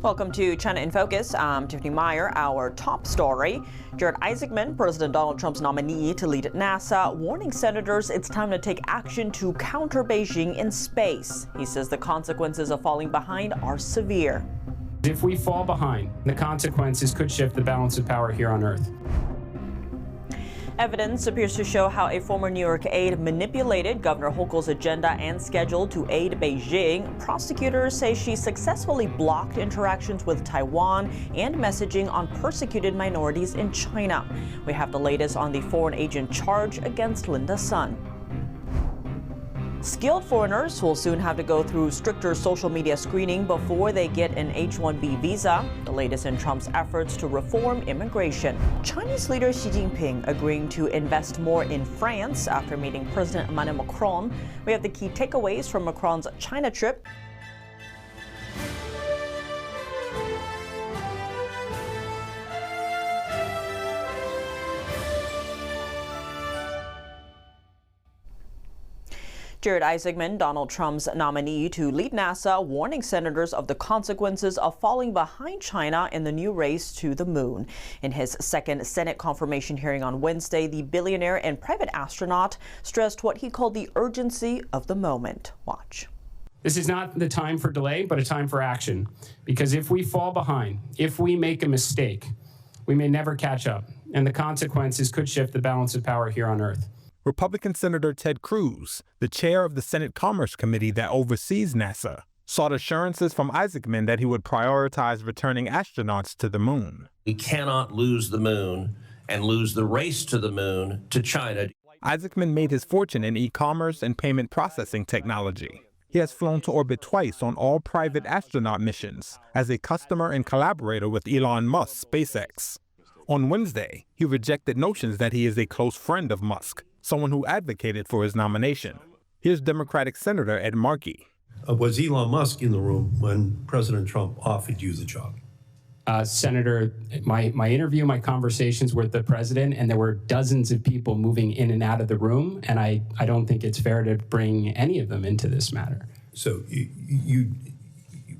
Welcome to China in Focus. I'm Tiffany Meyer. Our top story: Jared Isaacman, President Donald Trump's nominee to lead NASA, warning senators it's time to take action to counter Beijing in space. He says the consequences of falling behind are severe. If we fall behind, the consequences could shift the balance of power here on Earth. Evidence appears to show how a former New York aide manipulated Governor Hochul's agenda and schedule to aid Beijing. Prosecutors say she successfully blocked interactions with Taiwan and messaging on persecuted minorities in China. We have the latest on the foreign agent charge against Linda Sun. Skilled foreigners will soon have to go through stricter social media screening before they get an H-1B visa, the latest in Trump's efforts to reform immigration. Chinese leader Xi Jinping agreeing to invest more in France after meeting President Emmanuel Macron. We have the key takeaways from Macron's China trip. Jared Isaacman, Donald Trump's nominee to lead NASA, warning senators of the consequences of falling behind China in the new race to the moon. In his second Senate confirmation hearing on Wednesday, the billionaire and private astronaut stressed what he called the urgency of the moment. Watch. This is not the time for delay, but a time for action. Because if we fall behind, if we make a mistake, we may never catch up, and the consequences could shift the balance of power here on Earth. Republican Senator Ted Cruz, the chair of the Senate Commerce Committee that oversees NASA, sought assurances from Isaacman that he would prioritize returning astronauts to the moon. We cannot lose the moon and lose the race to the moon to China. Isaacman made his fortune in e-commerce and payment processing technology. He has flown to orbit twice on all private astronaut missions as a customer and collaborator with Elon Musk's SpaceX. On Wednesday, he rejected notions that he is a close friend of Musk, someone who advocated for his nomination. Here's Democratic Senator Ed Markey. Was Elon Musk in the room when President Trump offered you the job? Senator, my interview, my conversations with the president, and there were dozens of people moving in and out of the room, and I don't think it's fair to bring any of them into this matter. So you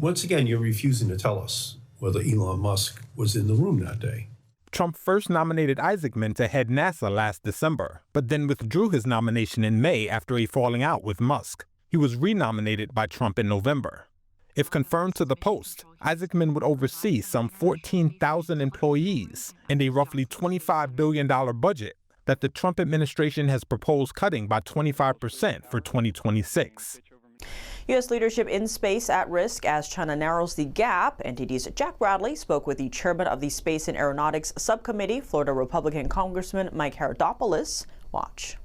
once again, you're refusing to tell us whether Elon Musk was in the room that day. Trump first nominated Isaacman to head NASA last December, but then withdrew his nomination in May after a falling out with Musk. He was renominated by Trump in November. If confirmed to the post, Isaacman would oversee some 14,000 employees and a roughly $25 billion budget that the Trump administration has proposed cutting by 25% for 2026. U.S. leadership in space at risk as China narrows the gap. NTD's Jack Bradley spoke with the chairman of the Space and Aeronautics Subcommittee, Florida Republican Congressman Mike Herodopoulos. Watch.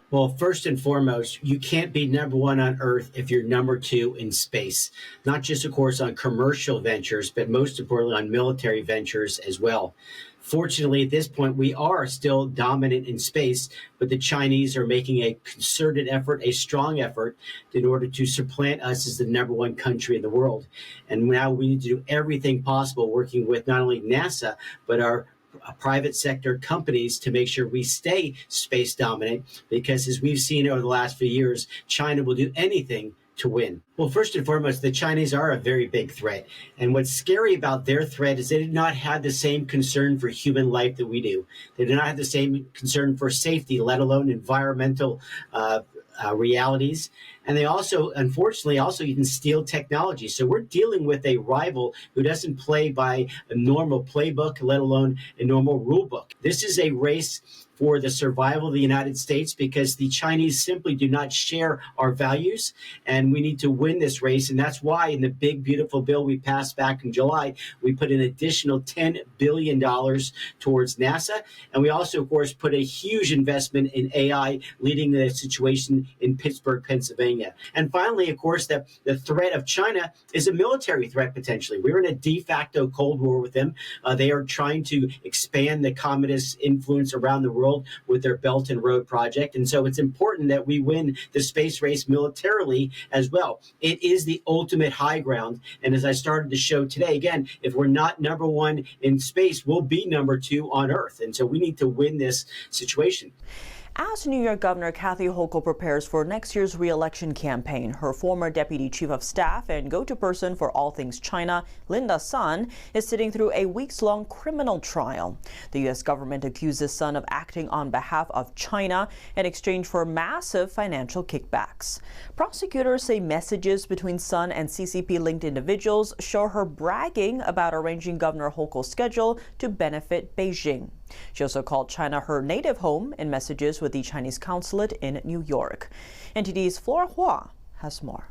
Well, first and foremost, you can't be number one on Earth if you're number two in space. Not just, of course, on commercial ventures, but most importantly on military ventures as well. Fortunately, at this point, we are still dominant in space, but the Chinese are making a concerted effort, a strong effort, in order to supplant us as the number one country in the world. And now we need to do everything possible, working with not only NASA, but our private sector companies to make sure we stay space dominant, because as we've seen over the last few years, China will do anything to win. Well, first and foremost, the Chinese are a very big threat. And what's scary about their threat is they did not have the same concern for human life that we do. They do not have the same concern for safety, let alone environmental realities. And they also, unfortunately, also even steal technology. So we're dealing with a rival who doesn't play by a normal playbook, let alone a normal rule book. This is a race for the survival of the United States, because the Chinese simply do not share our values, and we need to win this race. And that's why in the big, beautiful bill we passed back in July, we put an additional $10 billion towards NASA. And we also, of course, put a huge investment in AI, leading the situation in Pittsburgh, Pennsylvania. And finally, of course, the threat of China is a military threat, potentially. We're in a de facto Cold War with them. They are trying to expand the communist influence around the world with their Belt and Road project. And so it's important that we win the space race militarily as well. It is the ultimate high ground. And as I started the show today, again, if we're not number one in space, we'll be number two on Earth. And so we need to win this situation. As New York Governor Kathy Hochul prepares for next year's re-election campaign, her former deputy chief of staff and go-to person for all things China, Linda Sun, is sitting through a weeks-long criminal trial. The U.S. government accuses Sun of acting on behalf of China in exchange for massive financial kickbacks. Prosecutors say messages between Sun and CCP-linked individuals show her bragging about arranging Governor Hochul's schedule to benefit Beijing. She also called China her native home in messages with the Chinese consulate in New York. NTD's Flora Hua has more.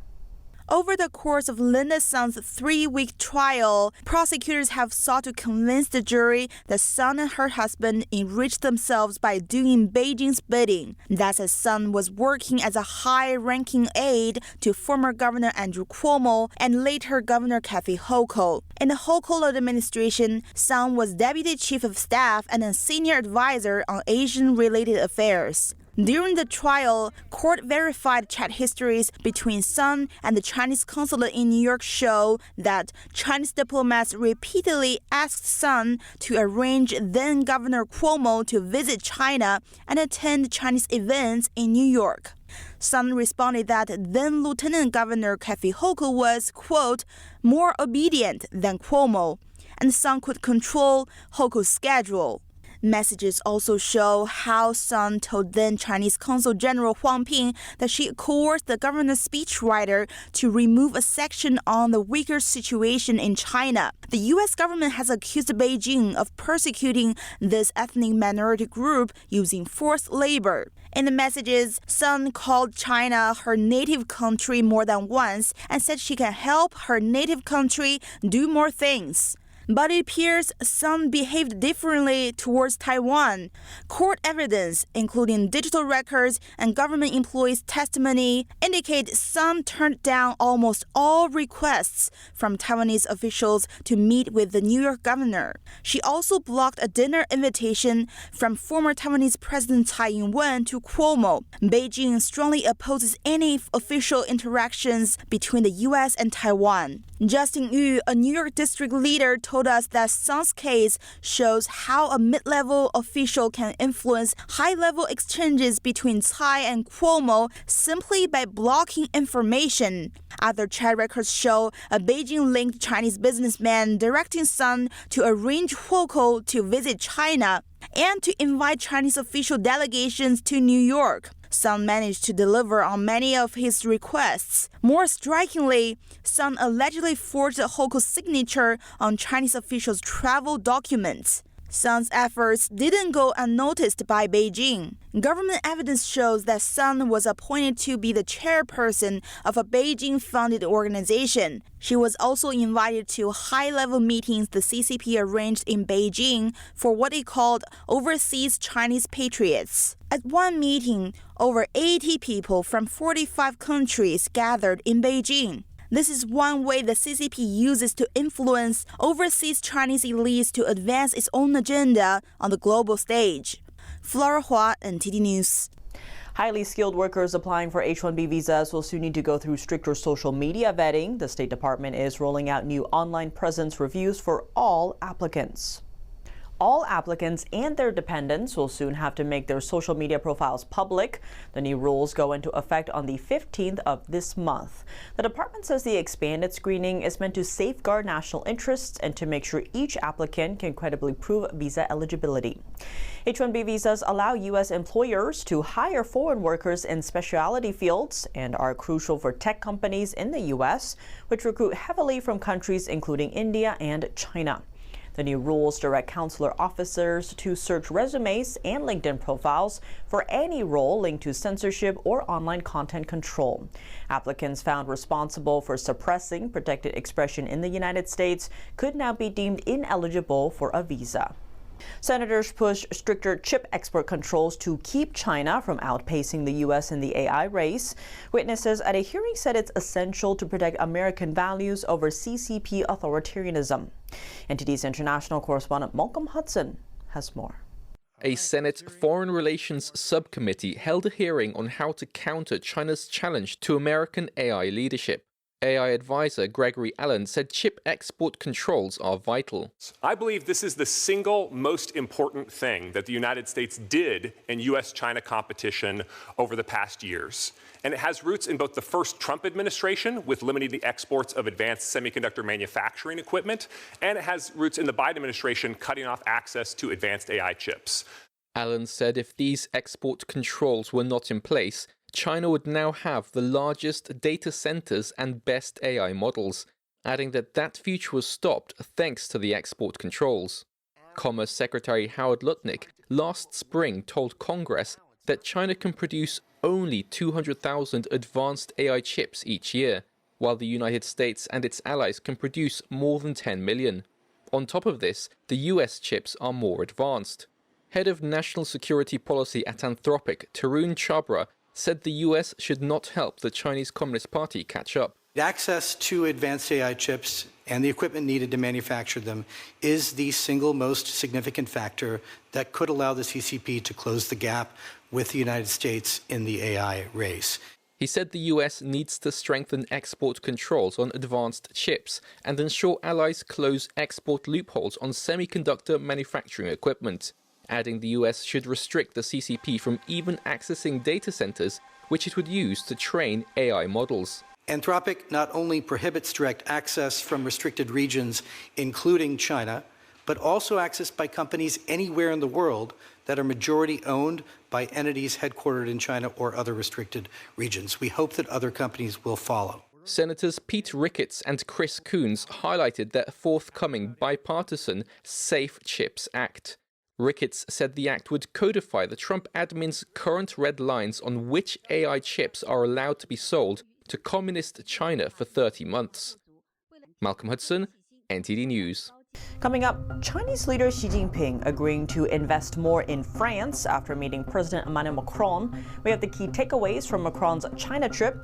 Over the course of Linda Sun's 3-week trial, prosecutors have sought to convince the jury that Sun and her husband enriched themselves by doing Beijing's bidding. That as Sun was working as a high-ranking aide to former Governor Andrew Cuomo and later Governor Kathy Hochul. In the Hochul administration, Sun was deputy chief of staff and a senior advisor on Asian-related affairs. During the trial, court-verified chat histories between Sun and the Chinese consulate in New York show that Chinese diplomats repeatedly asked Sun to arrange then-Governor Cuomo to visit China and attend Chinese events in New York. Sun responded that then-Lieutenant Governor Kathy Hochul was, quote, more obedient than Cuomo, and Sun could control Hochul's schedule. Messages also show how Sun told then Chinese Consul General Huang Ping that she coerced the governor's speechwriter to remove a section on the Uyghur situation in China. The U.S. government has accused Beijing of persecuting this ethnic minority group using forced labor. In the messages, Sun called China her native country more than once and said she can help her native country do more things. But it appears Sun behaved differently towards Taiwan. Court evidence, including digital records and government employees' testimony, indicate Sun turned down almost all requests from Taiwanese officials to meet with the New York governor. She also blocked a dinner invitation from former Taiwanese President Tsai Ing-wen to Cuomo. Beijing strongly opposes any official interactions between the U.S. and Taiwan. Justin Yu, a New York district leader, told us that Sun's case shows how a mid-level official can influence high-level exchanges between Tsai and Cuomo simply by blocking information. Other chat records show a Beijing-linked Chinese businessman directing Sun to arrange Hochul to visit China and to invite Chinese official delegations to New York. Sun managed to deliver on many of his requests. More strikingly, Sun allegedly forged Hochul's signature on Chinese officials' travel documents. Sun's efforts didn't go unnoticed by Beijing. Government evidence shows that Sun was appointed to be the chairperson of a Beijing-funded organization. She was also invited to high-level meetings the CCP arranged in Beijing for what it called overseas Chinese patriots. At one meeting, over 80 people from 45 countries gathered in Beijing. This is one way the CCP uses to influence overseas Chinese elites to advance its own agenda on the global stage. Flora Hua, NTD News. Highly skilled workers applying for H-1B visas will soon need to go through stricter social media vetting. The State Department is rolling out new online presence reviews for all applicants. All applicants and their dependents will soon have to make their social media profiles public. The new rules go into effect on the 15th of this month. The department says the expanded screening is meant to safeguard national interests and to make sure each applicant can credibly prove visa eligibility. H-1B visas allow U.S. employers to hire foreign workers in specialty fields and are crucial for tech companies in the U.S., which recruit heavily from countries including India and China. The new rules direct consular officers to search resumes and LinkedIn profiles for any role linked to censorship or online content control. Applicants found responsible for suppressing protected expression in the United States could now be deemed ineligible for a visa. Senators pushed stricter chip export controls to keep China from outpacing the U.S. in the AI race. Witnesses at a hearing said it's essential to protect American values over CCP authoritarianism. NTD's international correspondent Malcolm Hudson has more. A Senate Foreign Relations Subcommittee held a hearing on how to counter China's challenge to American AI leadership. AI advisor Gregory Allen said chip export controls are vital. I believe this is the single most important thing that the United States did in U.S.-China competition over the past years. And it has roots in both the first Trump administration, with limiting the exports of advanced semiconductor manufacturing equipment, and it has roots in the Biden administration cutting off access to advanced AI chips. Allen said if these export controls were not in place, China would now have the largest data centers and best AI models, adding that that future was stopped thanks to the export controls. Commerce Secretary Howard Lutnick last spring told Congress that China can produce only 200,000 advanced AI chips each year, while the United States and its allies can produce more than 10 million. On top of this, the US chips are more advanced. Head of National Security Policy at Anthropic, Tarun Chhabra, said the US should not help the Chinese Communist Party catch up. Access to advanced AI chips and the equipment needed to manufacture them is the single most significant factor that could allow the CCP to close the gap with the United States in the AI race. He said the US needs to strengthen export controls on advanced chips and ensure allies close export loopholes on semiconductor manufacturing equipment, adding the US should restrict the CCP from even accessing data centers which it would use to train AI models. Anthropic not only prohibits direct access from restricted regions, including China, but also access by companies anywhere in the world that are majority owned by entities headquartered in China or other restricted regions. We hope that other companies will follow. Senators Pete Ricketts and Chris Coons highlighted their forthcoming bipartisan Safe Chips Act. Ricketts said the act would codify the Trump admin's current red lines on which AI chips are allowed to be sold to communist China for 30 months. Malcolm Hudson, NTD News. Coming up, Chinese leader Xi Jinping agreeing to invest more in France after meeting President Emmanuel Macron. We have the key takeaways from Macron's China trip.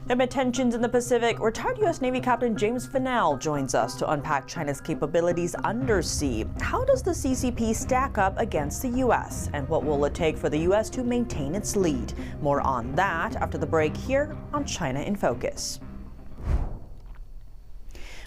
Amid tensions in the Pacific, retired U.S. Navy Captain James Finnell joins us to unpack China's capabilities undersea. How does the CCP stack up against the U.S.? And what will it take for the U.S. to maintain its lead? More on that after the break here on China in Focus.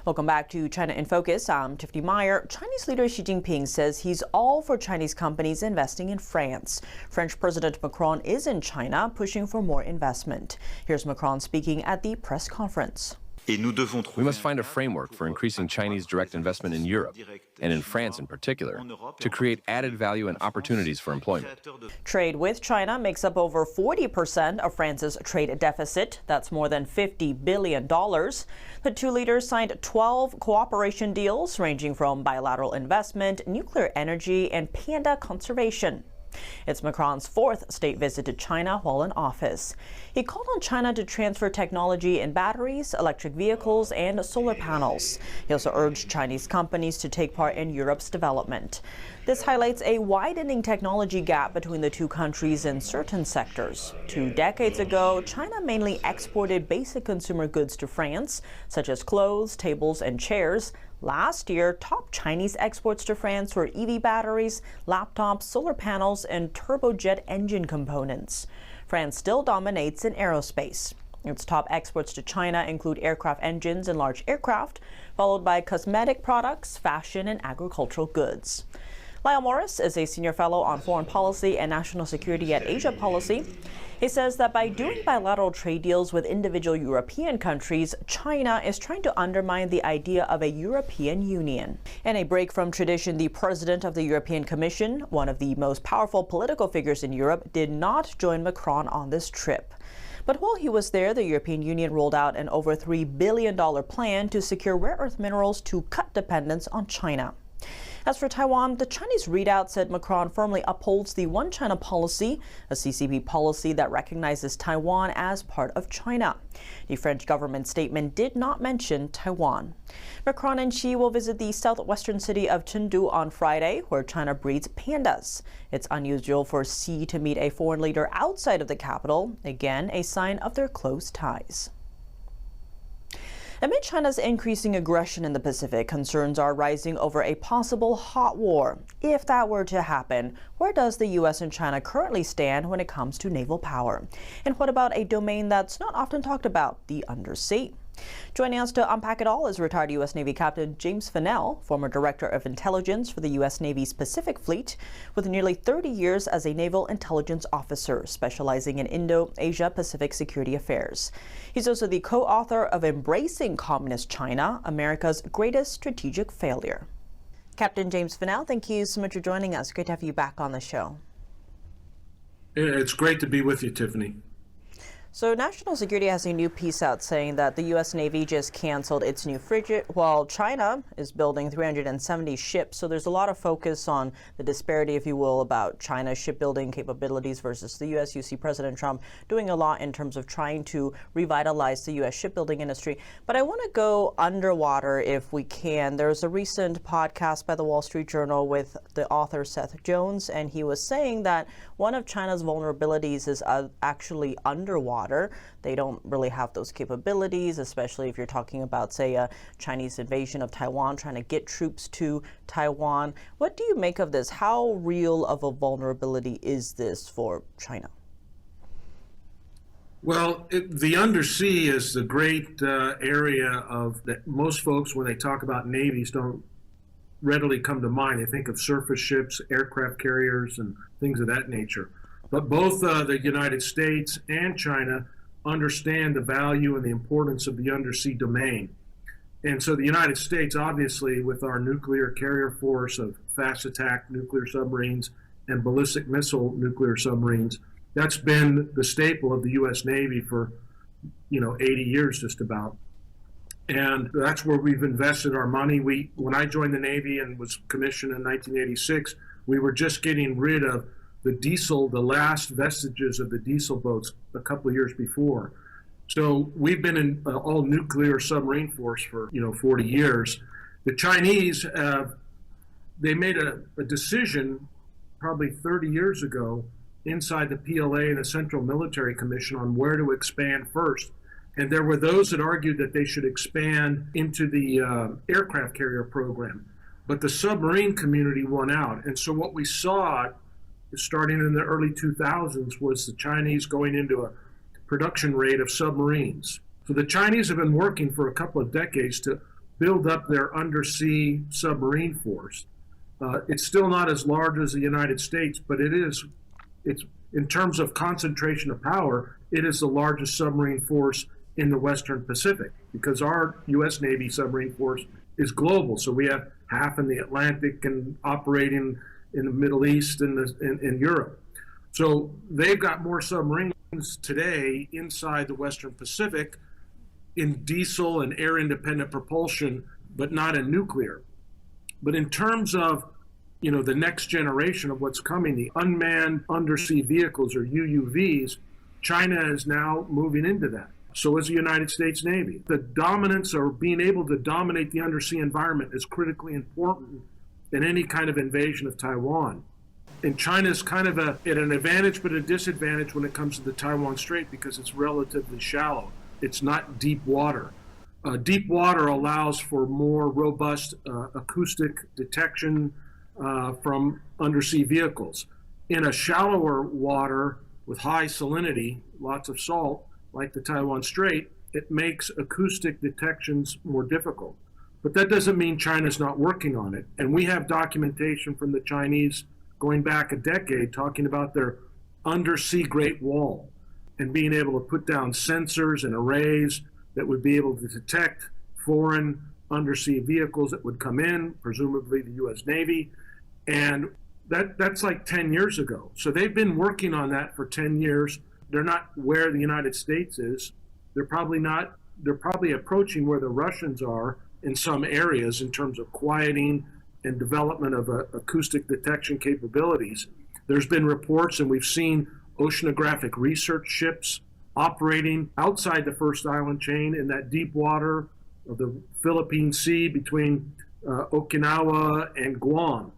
Welcome back to China in Focus. I'm Tiffany Meyer. Chinese leader Xi Jinping says he's all for Chinese companies investing in France. French President Macron is in China, pushing for more investment. Here's Macron speaking at the press conference. We must find a framework for increasing Chinese direct investment in Europe, and in France in particular, to create added value and opportunities for employment. Trade with China makes up over 40% of France's trade deficit. That's more than $50 billion. The two leaders signed 12 cooperation deals ranging from bilateral investment, nuclear energy, and panda conservation. It's Macron's fourth state visit to China while in office. He called on China to transfer technology in batteries, electric vehicles, and solar panels. He also urged Chinese companies to take part in Europe's development. This highlights a widening technology gap between the two countries in certain sectors. 2 decades ago, China mainly exported basic consumer goods to France, such as clothes, tables, and chairs. Last year, top Chinese exports to France were EV batteries, laptops, solar panels, and turbojet engine components. France still dominates in aerospace. Its top exports to China include aircraft engines and large aircraft, followed by cosmetic products, fashion, and agricultural goods. Lyle Morris is a senior fellow on foreign policy and national security at Asia Policy. He says that by doing bilateral trade deals with individual European countries, China is trying to undermine the idea of a European Union. In a break from tradition, the president of the European Commission, one of the most powerful political figures in Europe, did not join Macron on this trip. But while he was there, the European Union rolled out an over $3 billion plan to secure rare earth minerals to cut dependence on China. As for Taiwan, the Chinese readout said Macron firmly upholds the One China policy, a CCP policy that recognizes Taiwan as part of China. The French government statement did not mention Taiwan. Macron and Xi will visit the southwestern city of Chengdu on Friday, where China breeds pandas. It's unusual for Xi to meet a foreign leader outside of the capital, again a sign of their close ties. Amid China's increasing aggression in the Pacific, concerns are rising over a possible hot war. If that were to happen, where does the U.S. and China currently stand when it comes to naval power? And what about a domain that's not often talked about, the undersea? Joining us to unpack it all is retired U.S. Navy Captain James Fennell, former Director of Intelligence for the U.S. Navy's Pacific Fleet, with nearly 30 years as a naval intelligence officer, specializing in Indo-Asia-Pacific security affairs. He's also the co-author of Embracing Communist China, America's Greatest Strategic Failure. Captain James Fennell, thank you so much for joining us. Great to have you back on the show. It's great to be with you, Tiffany. So National Security has a new piece out saying that the U.S. Navy just canceled its new frigate, while China is building 370 ships. So there's a lot of focus on the disparity, if you will, about China's shipbuilding capabilities versus the U.S. You see President Trump doing a lot in terms of trying to revitalize the U.S. shipbuilding industry. But I want to go underwater if we can. There's a recent podcast by the Wall Street Journal with the author Seth Jones, and he was saying that one of China's vulnerabilities is actually underwater. They don't really have those capabilities, especially if you're talking about, say, a Chinese invasion of Taiwan, trying to get troops to Taiwan. What do you make of this? How real of a vulnerability is this for China? Well, the undersea is the great area of that most folks, when they talk about navies, don't readily come to mind. They think of surface ships, aircraft carriers, and things of that nature. But both the United States and China understand the value and the importance of the undersea domain. And so the United States, obviously, with our nuclear carrier force of fast attack nuclear submarines and ballistic missile nuclear submarines, that's been the staple of the U.S. Navy for, 80 years just about. And that's where we've invested our money. When I joined the Navy and was commissioned in 1986, we were just getting rid of the last vestiges of the diesel boats a couple of years before. So we've been in all nuclear submarine force for 40 years. The Chinese, they made a decision probably 30 years ago inside the PLA and the Central Military Commission on where to expand first. And there were those that argued that they should expand into the aircraft carrier program. But the submarine community won out. And so what we saw starting in the early 2000s was the Chinese going into a production rate of submarines. So the Chinese have been working for a couple of decades to build up their undersea submarine force. It's still not as large as the United States, but it's in terms of concentration of power, it is the largest submarine force in the Western Pacific, because our U.S. Navy submarine force is global. So we have half in the Atlantic and operating in the Middle East and in Europe. So they've got more submarines today inside the Western Pacific in diesel and air-independent propulsion, but not in nuclear. But in terms of, the next generation of what's coming, the unmanned undersea vehicles, or UUVs, China is now moving into that. So is the United States Navy. The dominance, or being able to dominate the undersea environment, is critically important in any kind of invasion of Taiwan. And China is kind of at an advantage but a disadvantage when it comes to the Taiwan Strait because it's relatively shallow. It's not deep water. Deep water allows for more robust acoustic detection from undersea vehicles. In a shallower water with high salinity, lots of salt, like the Taiwan Strait, it makes acoustic detections more difficult. But that doesn't mean China's not working on it. And we have documentation from the Chinese going back a decade talking about their undersea Great Wall and being able to put down sensors and arrays that would be able to detect foreign undersea vehicles that would come in, presumably the U.S. Navy. And that's like 10 years ago. So they've been working on that for 10 years. They're not where the United States is. They're probably approaching where the Russians are in some areas in terms of quieting and development of acoustic detection capabilities. There's been reports, and we've seen oceanographic research ships operating outside the first island chain in that deep water of the Philippine Sea between Okinawa and Guam.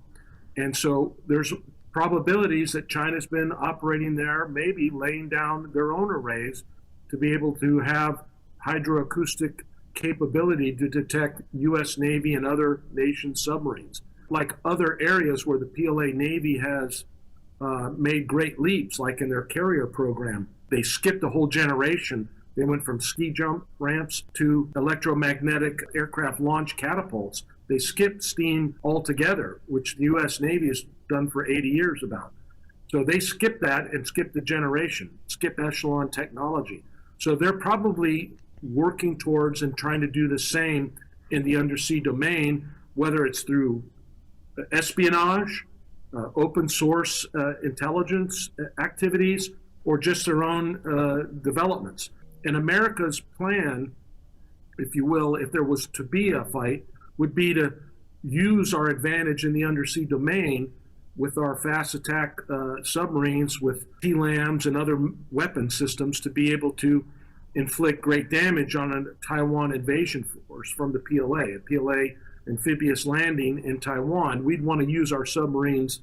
And so there's probabilities that China's been operating there, maybe laying down their own arrays to be able to have hydroacoustic capability to detect U.S. Navy and other nations' submarines. Like other areas where the PLA Navy has made great leaps, like in their carrier program. They skipped a whole generation. They went from ski jump ramps to electromagnetic aircraft launch catapults. They skipped steam altogether, which the U.S. Navy has done for 80 years about. So they skipped that and skipped a generation, skipped echelon technology. So they're probably working towards and trying to do the same in the undersea domain, whether it's through espionage, open source intelligence activities, or just their own developments. And America's plan, if you will, if there was to be a fight, would be to use our advantage in the undersea domain with our fast attack submarines with TLAMs and other weapon systems to be able to inflict great damage on a Taiwan invasion force from the PLA, a PLA amphibious landing in Taiwan. We'd want to use our submarines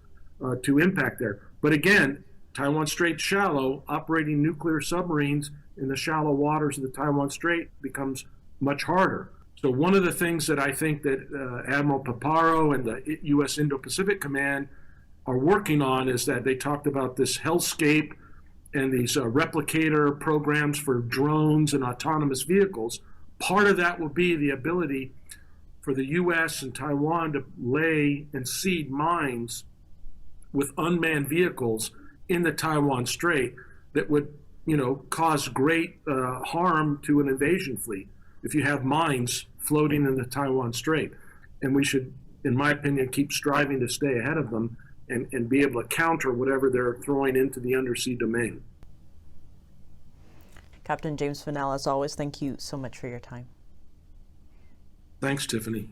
to impact there. But again, Taiwan Strait's shallow. Operating nuclear submarines in the shallow waters of the Taiwan Strait becomes much harder. So one of the things that I think that Admiral Paparo and the U.S. Indo-Pacific Command are working on is that they talked about this hellscape and these replicator programs for drones and autonomous vehicles. Part of that will be the ability for the U.S. and Taiwan to lay and seed mines with unmanned vehicles in the Taiwan Strait that would, cause great harm to an invasion fleet if you have mines floating in the Taiwan Strait. And we should, in my opinion, keep striving to stay ahead of them and be able to counter whatever they're throwing into the undersea domain. Captain James Fennell, as always, thank you so much for your time. Thanks, Tiffany.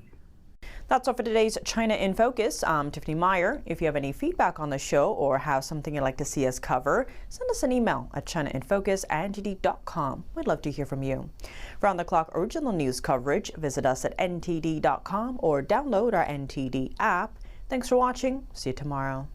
That's all for today's China in Focus. I'm Tiffany Meyer. If you have any feedback on the show or have something you'd like to see us cover, send us an email at chinainfocus@ntd.com. We'd love to hear from you. For on-the-clock original news coverage, visit us at ntd.com or download our NTD app. Thanks for watching. See you tomorrow.